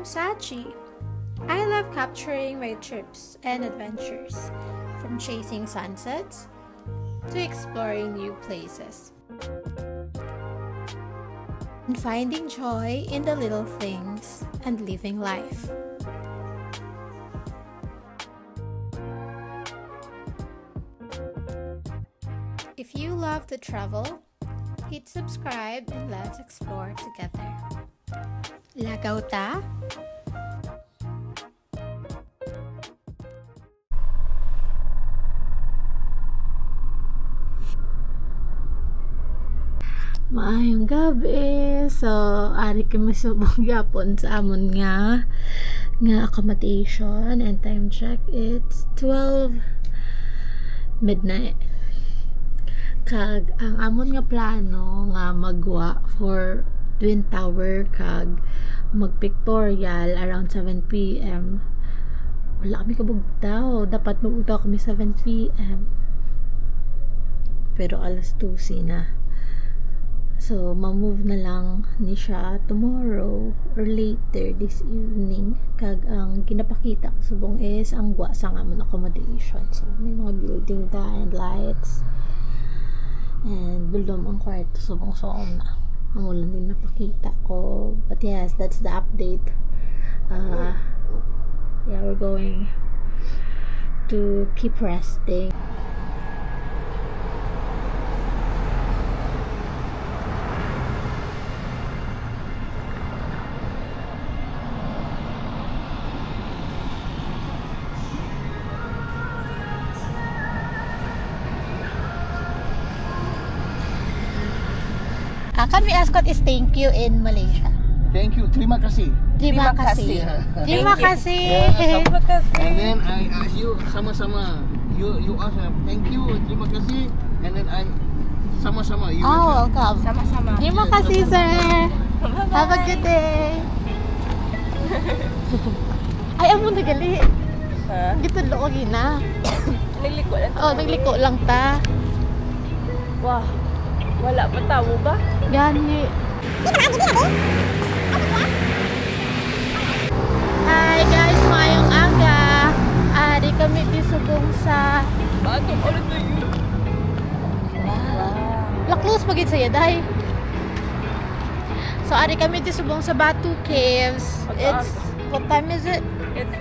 Sachi. I love capturing my trips and adventures, from chasing sunsets to exploring new places, and finding joy in the little things and living life. If you love to travel, hit subscribe and let's explore together. Lagaw ta? Maayong gabi. So, ari kami subong gyapon sa amon nga accommodation, and time check, it's 12 midnight. Kag ang amon nga plano nga magwa for Twin Tower kag mag-pictorial around 7 PM. Wala kami kabugtaw. Dapat magugtaw kami 7 PM. Pero alas 12 na. So, ma-move na lang ni siya tomorrow or later this evening. Kag ang ginapakita ko subong is ang gwa sa amon accommodation. So, may mga building da and lights. And dulom ang kwarto subong soom na. Ang ulan din napakita ko. But yes, that's the update. Yeah, we're going to keep resting. Kan we ask what is thank you in Malaysia? Thank you. Terima kasih. Terima kasih. Terima kasih. Terima kasih. And then I ask you sama-sama. You ask thank you, terima kasih. And then I sama-sama. You Oh, welcome. Sama-sama. Terima kasih, sir. Have a good day. Ay, amo nagali. Ha? Gito lo gina. Nagliko lang. Oh, nagliko lang ta. Wah. Wala pa tao ba? Gani. Hi guys, mayong aga. Ari kami disubong sa Batong ulit na yun. Laklos pagit sa yaday. So ari kami disubong sa Batu Caves. It's what time is it? It's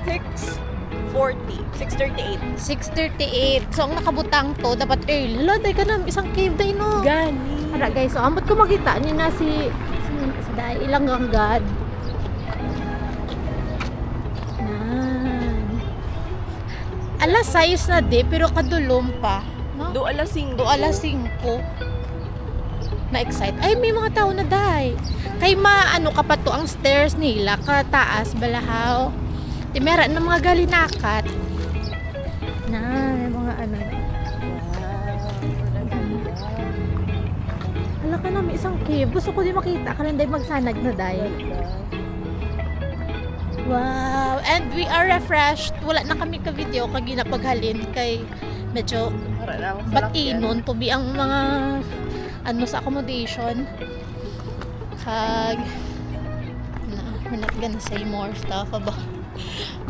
6:40. 6:38. 6:38. So ang nakabutang to dapat early. Hala, day ka na isang cave day no. Gani. Ara guys, so ambot ko makita niyo na si day ilang ganggad. Nan. Alas 6 na di pero kadulom pa, no? Do alas 5. Do alas 5. Na-excite. Ay, may mga tao na day. Kay maano ka pa to ang stairs nila, kataas balahaw. Di meron ng mga galinakat. Na, may mga ano. Hala ka na, may isang cave. Gusto ko din makita. Kalanday magsanag na day. Wow. And we are refreshed. Wala na kami ka-video kag ginapaghalin kay medyo batinon to be ang mga ano sa accommodation. Kag we're not gonna say more stuff about,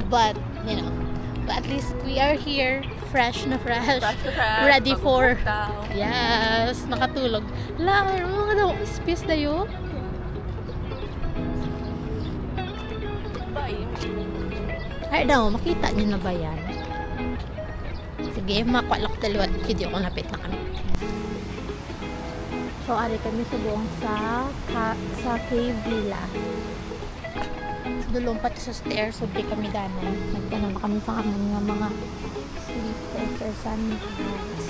but you know, but at least we are here, fresh na fresh, ready for, yes, nakatulog. La, mga daw, space na yun. Ay daw, makita niyo na ba yan? Sige, makwalak daliwat video kung lapit na kami. So, ari kami subong sa Cave Villa. Dulong pati sa stairs, so di kami danay. Nagtanong na kami sa aming mga sleepers or sunbags.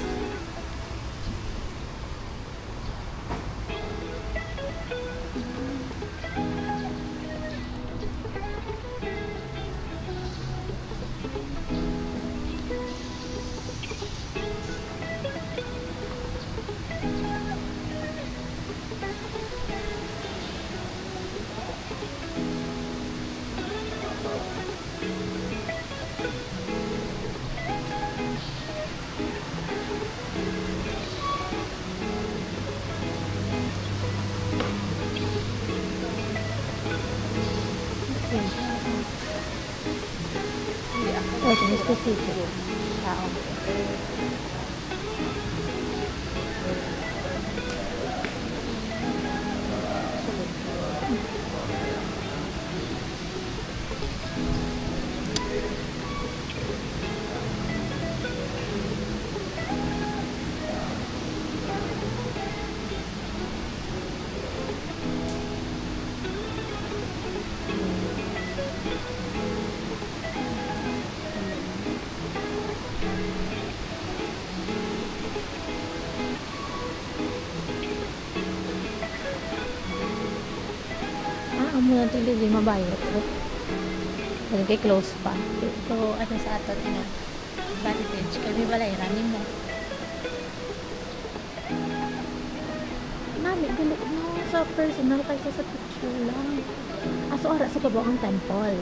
Oh, specific. Tao. Amo na ito hindi mabayot. Kaya close pa. Ito, ano sa ato, advantage. Kami balay, running mo. Mami, gulo mo sa personal kaysa sa picture lang. Aso ara sa kabuang temple.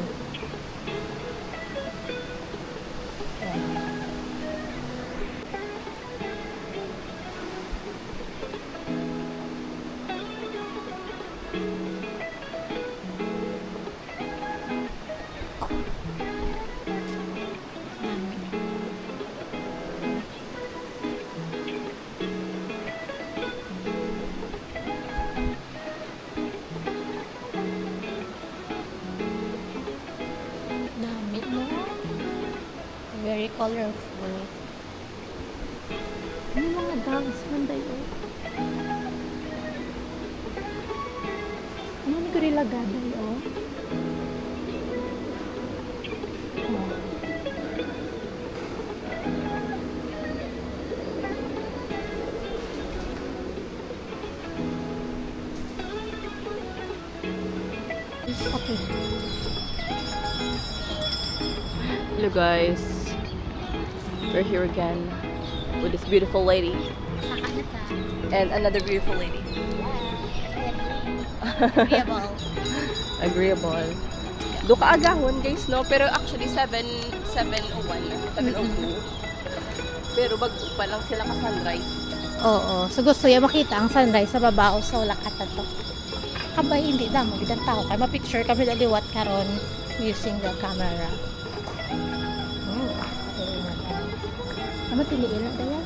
Very colorful. May mga dogs man tayo. Ano ni gorilla gaday, oh? Okay. Hello guys, we're here again with this beautiful lady and another beautiful lady. Agreeable. Agreeable. Do ka agahon guys, no? Pero actually 7:01, 7:02. Pero bago pa lang sila ka sunrise. Oo. So gusto niya makita ang sunrise sa baba o sa Ulakatan to. Kabay hindi damo gidang tao kay ma-picture kami daliwat karon using the camera. Ano tiliin na daya?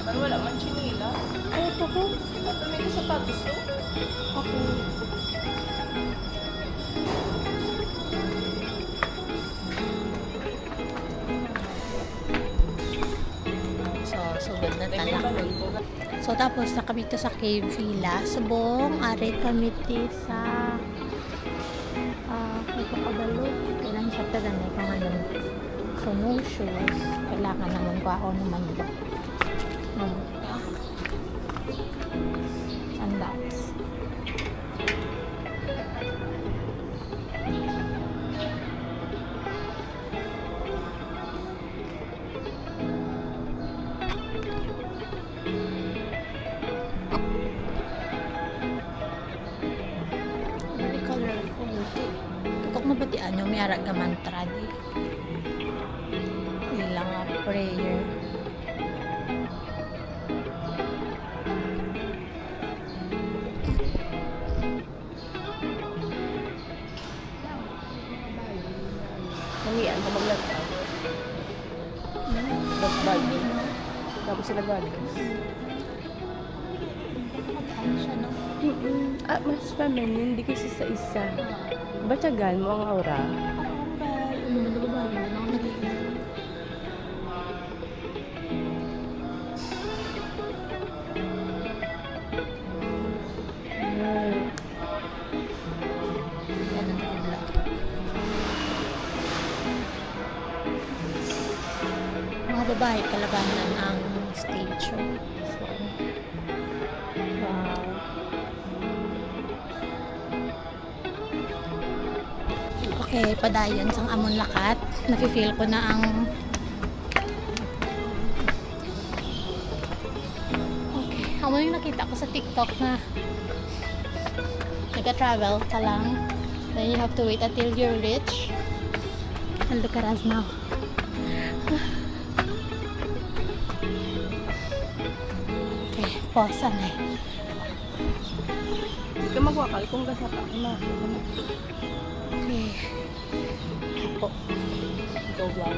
Pero wala man chinila. Ay, ito ko. At may sapatos to. Okay. So, sugod na talak. So, tapos na kami to sa Cave Villa. Subong, ari kami ti sa ito kabalo. Kailan siya tadan na kung ano. So, no shoes. Kailangan naman kwao naman ba? Sandals. Very colorful. Kakok mabatian yung may arag ka mantra di. Ilang prayer. Nangian ka maglagtaw. Bagbag. Tapos sila gagas. Ano siya, no? Mas feminine, hindi kasi sa isa. Batyagan mo ang aura. Ano naman na babae? Ano ako nagiging? Yan ang nagigla. Mga babae, kalabanan ang stage show. So, wow. Okay, padayon sang amon lakat. Nafe-feel ko na ang okay, amo yung nakita ko sa TikTok na nagka-travel ka lang. Then you have to wait until you're rich. And look at us now. Okay, pause na eh. Hindi ka magwakal kung gasapa. Okay. Ako. Ito vlog.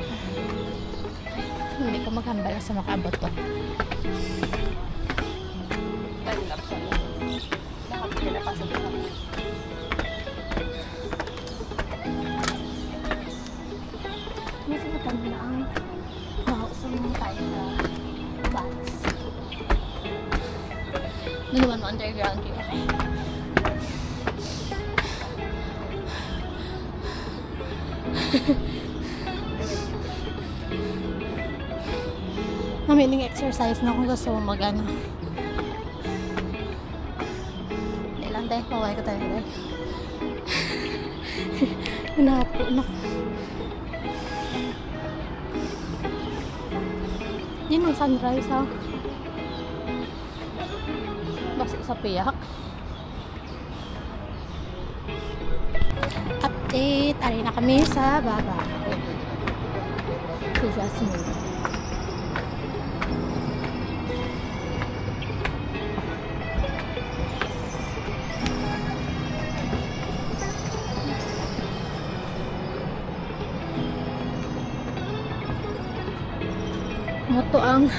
Hindi ko maghambal sa makaabot to. Time lapse ano. Nakapila na pa sa buhay. Mas matanda na ang mausang tayo na bats. Nanuman mo underground yun. Namiling exercise na kung gusto mo mag-ano. Hindi lang tayo, maway ko tayo tayo. Napo na. Yun ang sunrise ha. Basta sa piyak. Update. Ari na kami sa baba. Si Jasmine. Moto ang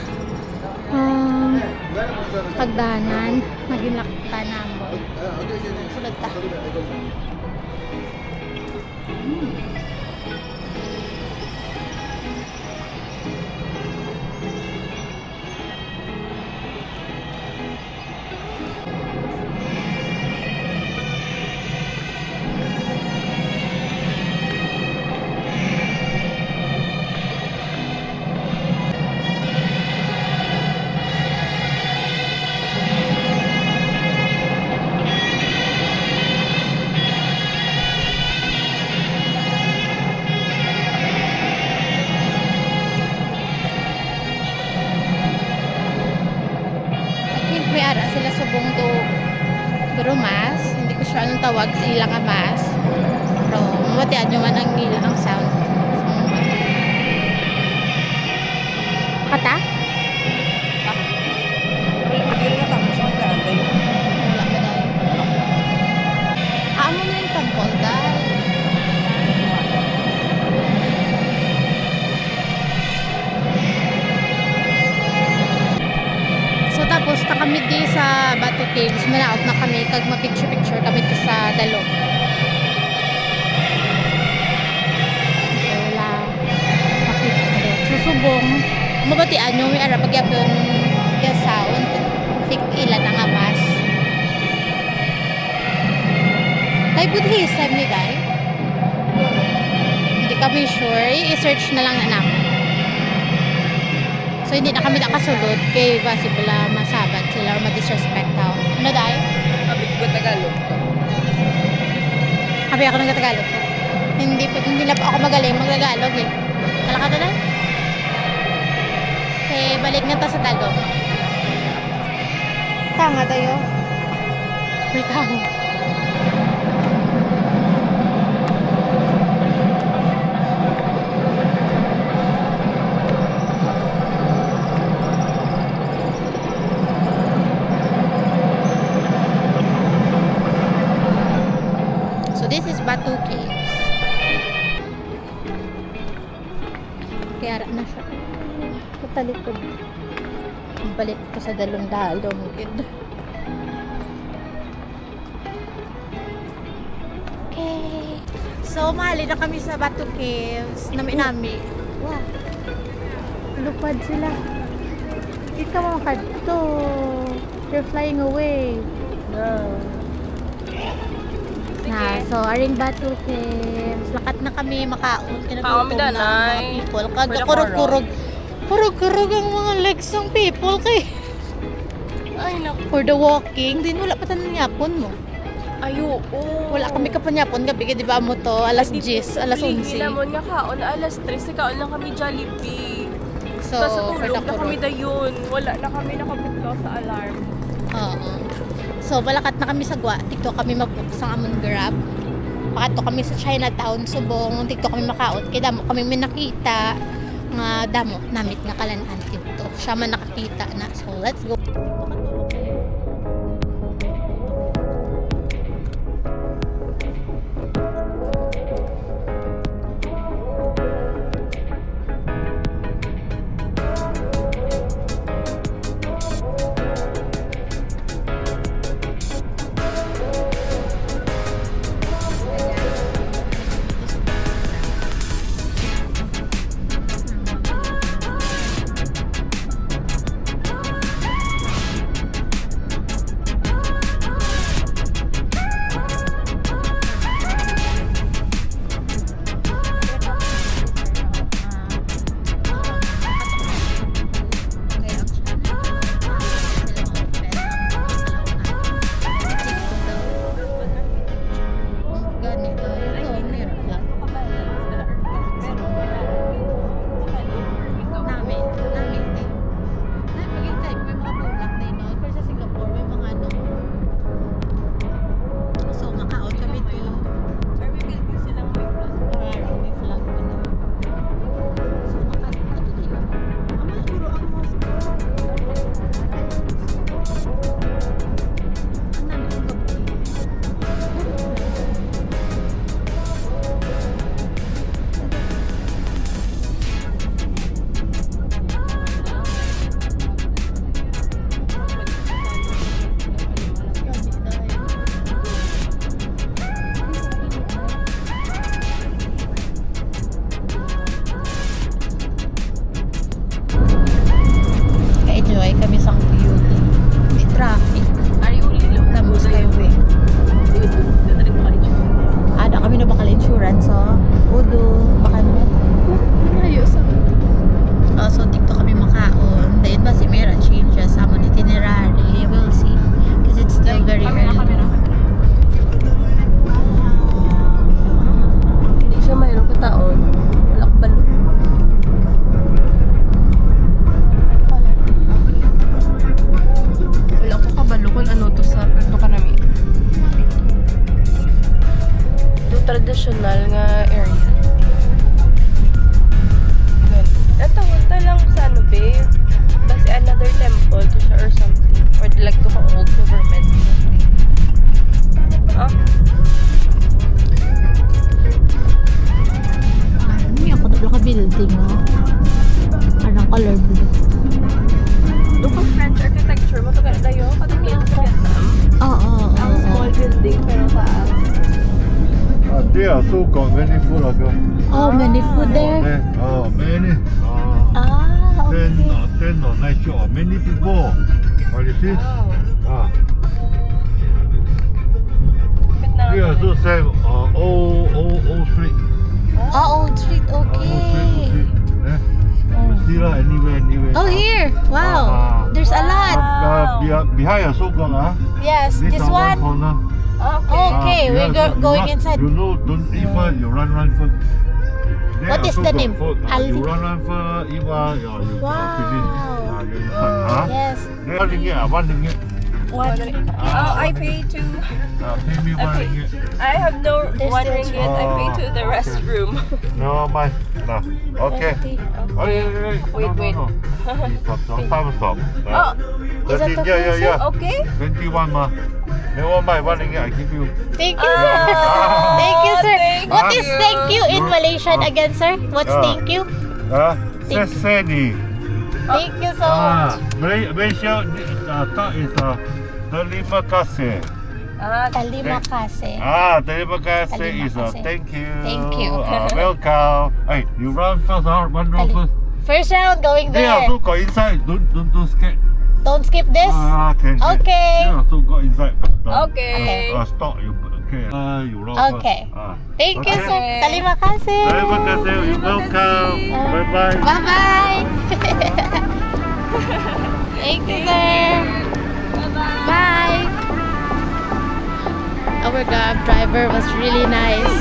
pagdanan naginakta na mo. Sulod ta. May ara sila subong do Grumas. Hindi ko sure anong tawag sa ilang amas. Pero matiad nyo man ang ilang sound. Kata? Hindi na tapos ang dati. Wala ko dahil. Amo na yung tampol dahil. Tapos na kami di sa Batu Caves, manaot na kami kag ma-picture-picture kami to sa dalog. Wala. Makita ko rin. Susubong. Mabatian nyo, may ara pagyapon kaya sound. Think ilan ang amas. Tayo Buddhism ni Day? Hindi kami sure. I-search na lang na namin. So, hindi na kami nakasulod kay basi pala masabat sila or ma-disrespect tao. Ano dahil? Sabi ko Tagalog ko. Sabi ako ng Tagalog ko. Hindi na pa ako magaling mag-Tagalog eh. Kalakata na? Okay, balik na ta sa Tagalog. Tanga tayo. May tanga. This is Batu Caves. Kaya na siya. Patalikod. Balik ko sa dalong-dalong. Okay. So, mahali na kami sa Batu Caves. Nami-nami. Wow. Lupad sila. Ikaw ang kadto. You're flying away. No. Na, so aring Batu Caves. Lakat na kami makaon. Kami na danay. mga people. Kurog-kurog. Kurog-kurog ang mga legs ng people kay. Ay, naku. For the walking, din wala pa tanan yapon mo. Ayo, Wala kami kapanyapon gabi kay di ba mo to alas 10, alas 11. Hinamon nga kaon, alas 3, kaon lang kami Jollibee. So, Tapos sa for tulog the na kami kurog. dayon. Wala na kami nakapitlaw sa alarm. Oo. So, balakat na kami sa Gwa. Tikto kami mag-book sa amon Grab. Pakato kami sa Chinatown, Subong. Tikto kami makaot. Kaya damo kami may nakita nga damo namit nga kalanan dito. Siya man nakakita na. So, let's go. temple to siya or something. Or like to ka-old government. Ah? Hindi ako na ka-building, no? Parang color blue. Local French architecture mo to ganda yun. Katagyan sa Vietnam. Oo. Ang small building pero taas. There also got many food like Oh, many food there. many. Okay. 10 or 9 shop, many people. What you see? Wow. Here also same old street. Old Street, okay. You see lah, anywhere. Oh, here. Wow. There's a lot. Behind also got Yes, this one. Corner. Okay, we're going inside. You know, don't eat first, you run first. There What is also the got name? food. Alvi? You run first, eat one, you finish. Wow. You inside. Yes. There, one ringgit. I pay to... Pay me 1 ringgit. I have no There's 1 still ringgit. I pay to the okay. restroom. No, my. No. Okay. Oh, yeah. Wait. No. Stop. Oh, Is that okay, Yeah. okay. 21 ma. Never mind, 1 ringgit I give you. Thank you, sir. Thank you, sir. What is you. thank you in Malaysian again, sir? What's thank you? Seseni. Thank you so much. Malaysia talk is terima kasih. Terima kasih. Terima kasih Terima is kasih. thank you. Thank you. Welcome. Hey, you run first, one round first. First round going They there. also got inside. Don't scared. Don't skip this. Can. Okay. They also got inside. Okay. Stop you. Okay. You run Okay. first. Thank you, Okay. sir. Terima kasih. Terima kasih. Welcome. Bye bye. Bye-bye. Thank you, sir. Bye. Our Grab driver was really nice.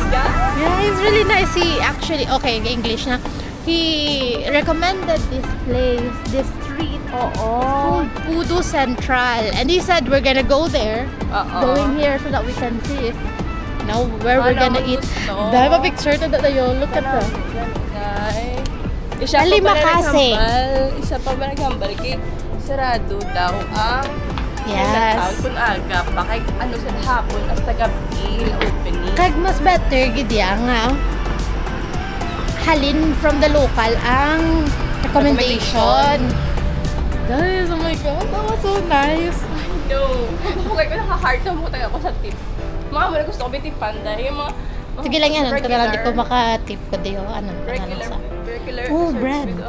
Yeah, he's really nice. He actually, okay, English na. He recommended this place, this street. Called Pudu Central. And he said we're gonna go there. Going here so that we can see if, where we're gonna eat. Dahil pa picture to tayo. Look at that. Terima kasih. Isa pa ba naghambal? Kay sarado daw ang Yes. kung aga pa kay ano sa hapon hasta gabi opening. Kag mas better gid nga. Halin from the local ang recommendation. Guys, oh my god, that was so nice. No. Okay ko naka-hard na mo tayo ako sa tip. Mga mo gusto ko bitipan dahil yung mga Sige lang yan, ito na lang di ko maka-tip ko diyo. regular Oh, service bread. with,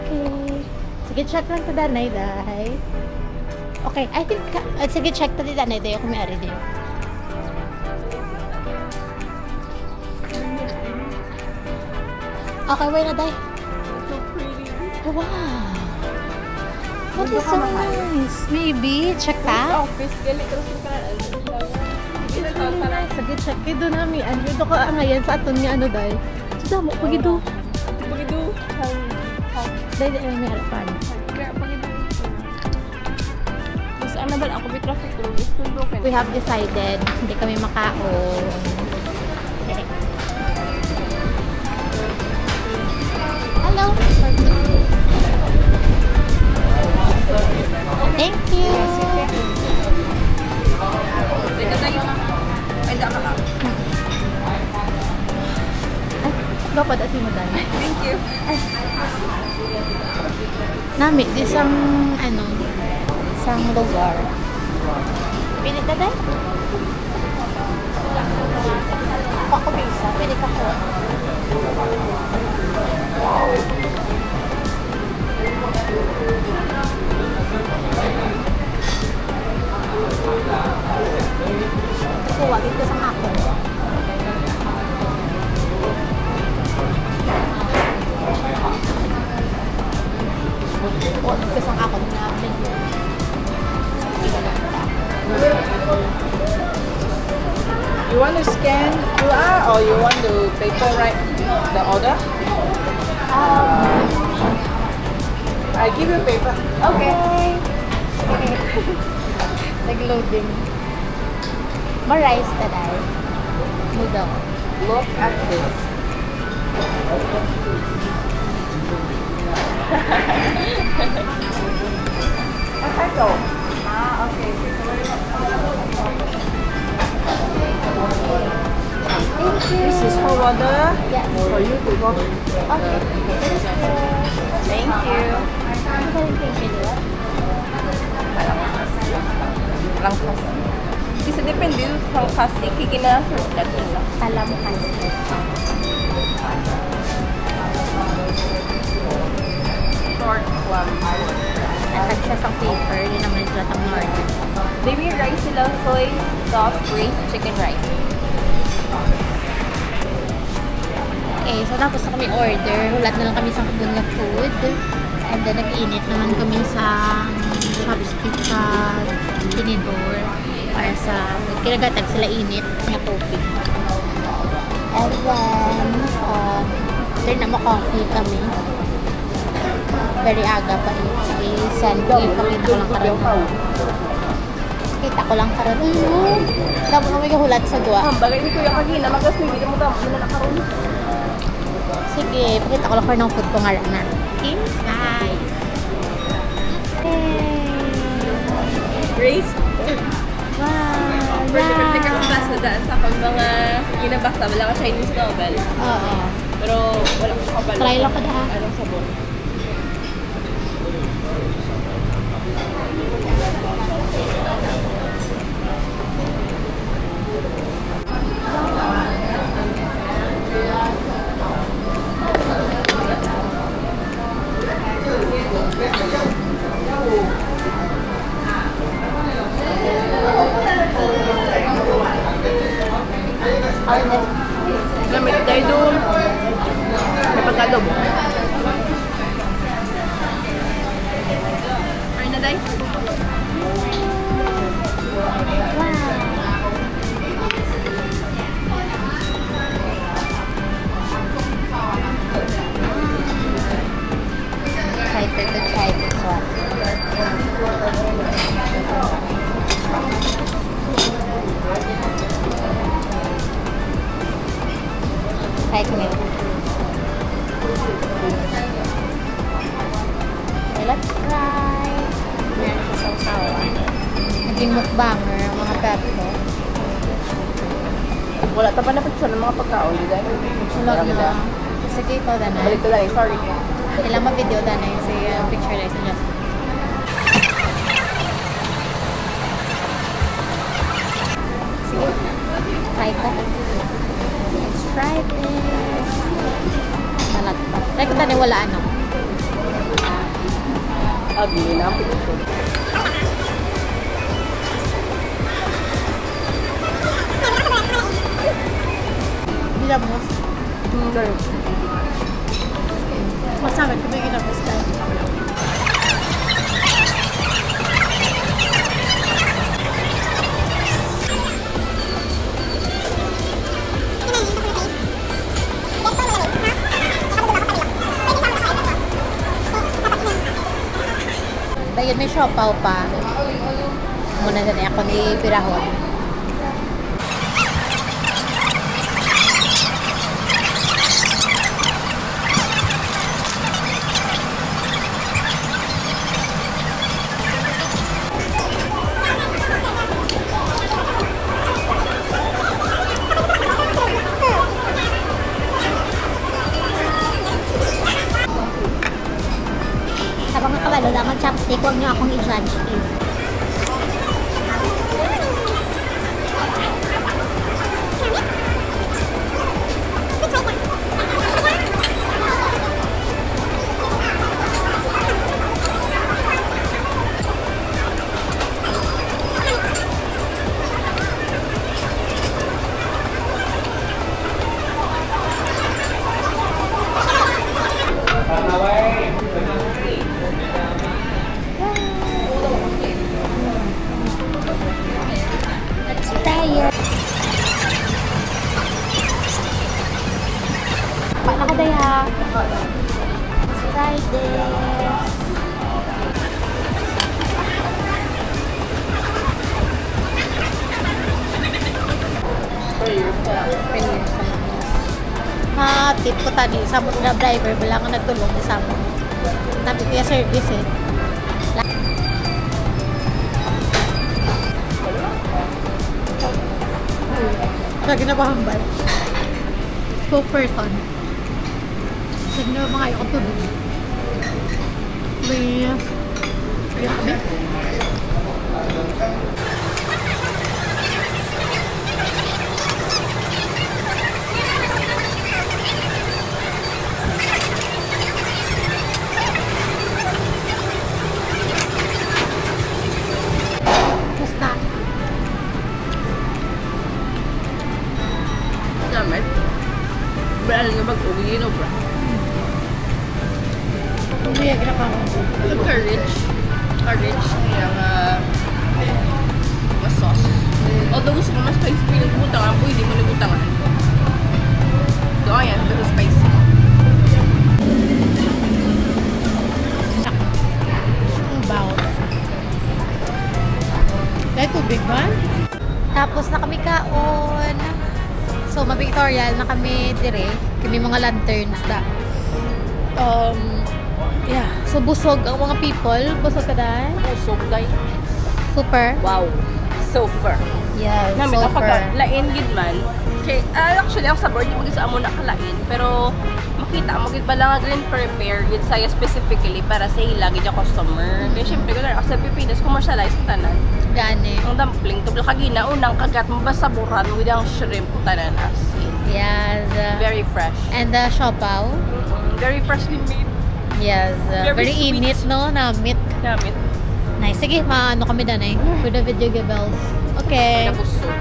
Okay. Sige, check lang ito danay, dahay. Okay, I think, sige, check ito di danay, dayo kung may ari diyo. Okay, wait na, day. so pretty. Wow. That is so nice. Maybe, check ta. Office gali terus ka Sige, check ito namin. Ano ito ka ngayon sa aton nga ano, day. So, damo, pagido. Pagido. Day, may harapan. Kaya pagido. Mas ano ba ako may traffic rules kung broken. We have decided, hindi kami makaon. Okay. Hello. Thank you. Teka tayo. Ay, daka lang. Ay, pa si mo dahil. Thank you. Nami, di isang, isang lugar. Pilit na dahil? Ako bisa, pilit ako. Kuha, dito sa ako. O, dito sa ako na menu. You want to scan QR or you want to paper write the order? I give you paper. Okay. Nag-loading. Ma-rice na dahil. Noodle. Look at this. Okay. This is hot water. Yes. For you to go. Okay. Thank you. Lang kasi. Kasi depende sa kasi kikina-shortcut nila. Alam kasi. Short one. Natag siya sa paper. Yun naman sila tang order. Baby rice sila, soy sauce, braised chicken rice. Okay, so tapos na kami order. Hulat na lang kami sa kabun na food. And then nag-init naman kami sa chopstick sa tinidor para sa kinagatag sila init na tubig. And then, turn na coffee kami. Very aga pa rin. Send ko. Pakita ko lang karoon. Kita ko lang karoon. Dapat na may kahulat sa dua. Bagay ni Kuya Kagina, magas mo, hindi mo damo na nakaroon. Sige, pakita ko lang karoon ng food ko nga na. Inside. Grace? Wow! First time ka class na daan sa pag mga ginabasa, wala ka Chinese novel. Oo. Pero wala ko kapal. Try lang ko na ha. Anong sabon? Gamit tayo doon. May pagkadobo. Ay na day? Excited to try this one. Try ko nito. Okay, let's try. Meron ko sa sawa. Naging mukbanger ang mga pepto. Wala ta pa na picture ng mga pagkaon, di ba? Sulog na. Sige, ikaw na na. Balik ko lang, sorry. Ilang ma-video na na yung picture na sa Justin. Sige. Try ko. Let's try this. Malagpa. Try ko na wala ano. Ugly na ang picture. Ginamos. Sorry. Masama ko may ginamos ka. Dahil may siopaw pa. Muna na ako ni Pirahon. Sa mga kabalo lang ang chopstick, huwag niyo akong i-judge, please. Let's try it. Paano ko daya? Let's try this. Ha, tip ko tadi sa mga driver, wala nga nagtulong sa mo. Tapi kaya service eh. Lagi na bahambal. Spokesperson. Sige na mga ayoko tubig. May kami. Basta. Damit. Berani nga mag-uwi no bra. Umiyag na ka ako. Courage yung mas sauce. Although gusto ko mas spicy, pinagbutangan po, hindi mo nabutangan. So ayan, pero spicy. Ang baho. Dahil tubig ba? Tapos na kami kaon. So, ma-Victorial na kami dire. Kami mga lanterns da. Yeah. So, busog ang mga people. Busog ka dahil? Busog dahil. Super. Wow. Super. Yeah, Namin super. kapag lain gid man. Okay, actually ang sabor di magisa amo na kalain, pero makita mo gid bala nga green prepare gid saya specifically para sa ila gid yung customer. Kaya syempre ko na sa Pilipinas commercialized tanan. Gani. Ang dumpling tublo kagina unang kagat mo basaburan with ang shrimp tanan as in. Yes. Very fresh. And the siopaw. Very freshly made. Yes. Very Very sweet. init, no? Namit. Namit. Nice. Sige, maano kami doon eh. For the video gabels. Okay. Nabusog.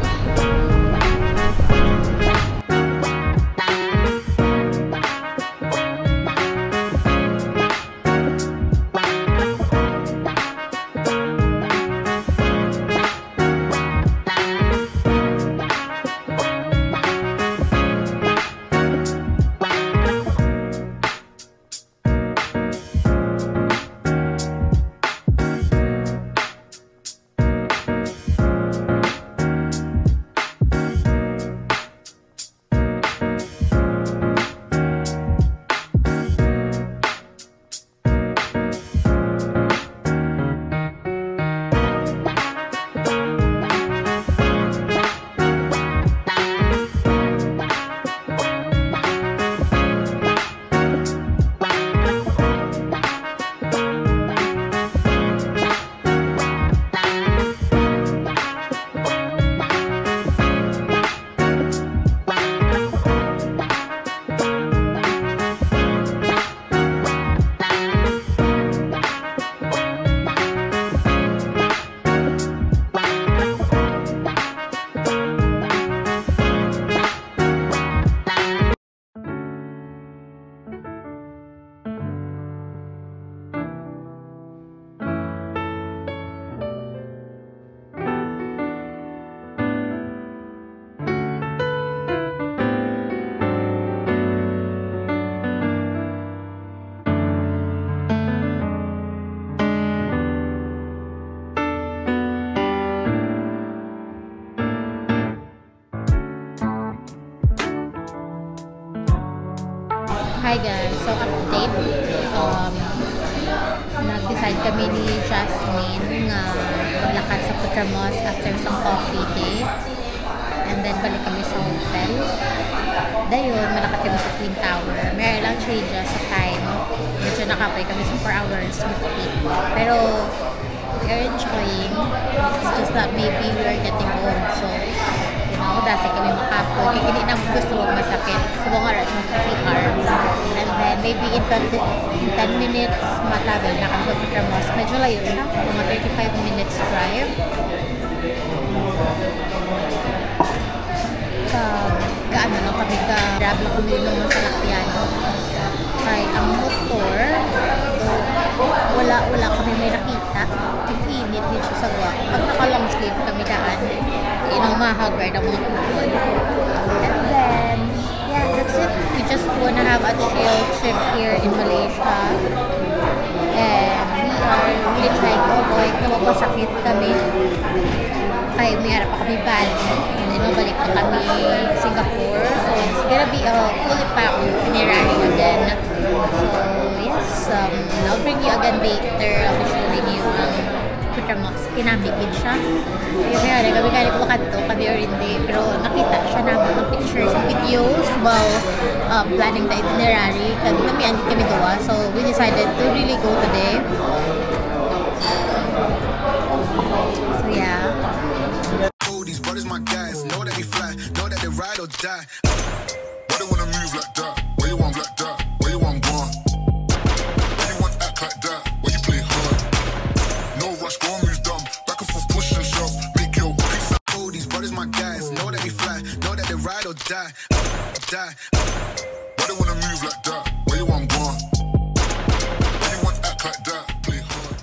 Hi guys, so update. Nag-decide kami ni Jasmine na maglakad sa Putramos after some coffee day. And then balik kami sa hotel. Dayon, malakad kami sa Twin Tower. Meron lang changes sa time. Medyo nakapay kami sa 4 hours with pero we are enjoying. It's just that maybe we are getting old. So, you know, dasi kami makapoy. Kaya hindi namin gusto huwag masakit. So, mga oras mo sa CR. And then, maybe in 10 minutes, matravel na kami sa Putramos. Medyo layo na. Mga 35 minutes drive. Gaano lang kami grab lang kami ng mga salakyan. Kaya ang motor, wala kami may nakita. Init din siya sa guwa. Pag naka-long sleeve kami daan, mahagard ang mga tubod. And then, yeah, that's it. We just wanna have a chill trip here in Malaysia. And we are really trying to avoid na mapasakit kami. Kaya may harap pa kami Bali. And then, mabalik na kami Singapore. So, it's gonna be a fully packed itinerary again. So, yes, Kaya gabi-gabi ko makanto, kami or hindi. Pero nakita siya namin ng pictures and videos while planning the itinerary. Kami doon. So, we decided to really go today. So, yeah. These brothers my guys, know that they fly, know that they ride or die. Why they wanna move like that? Where you want like that? Where you want gone? Why you want act like that? Why you play hard? No rush, go on, move dumb. Back and forth, push and shove. Make your peace. Oh, these brothers my guys, know that they fly, know that they ride or die. Die. Why they wanna move like that? Where you want gone? Why you want act like that? Play hard.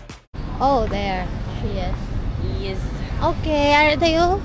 Oh, there. She is. Yes. Okay, are you?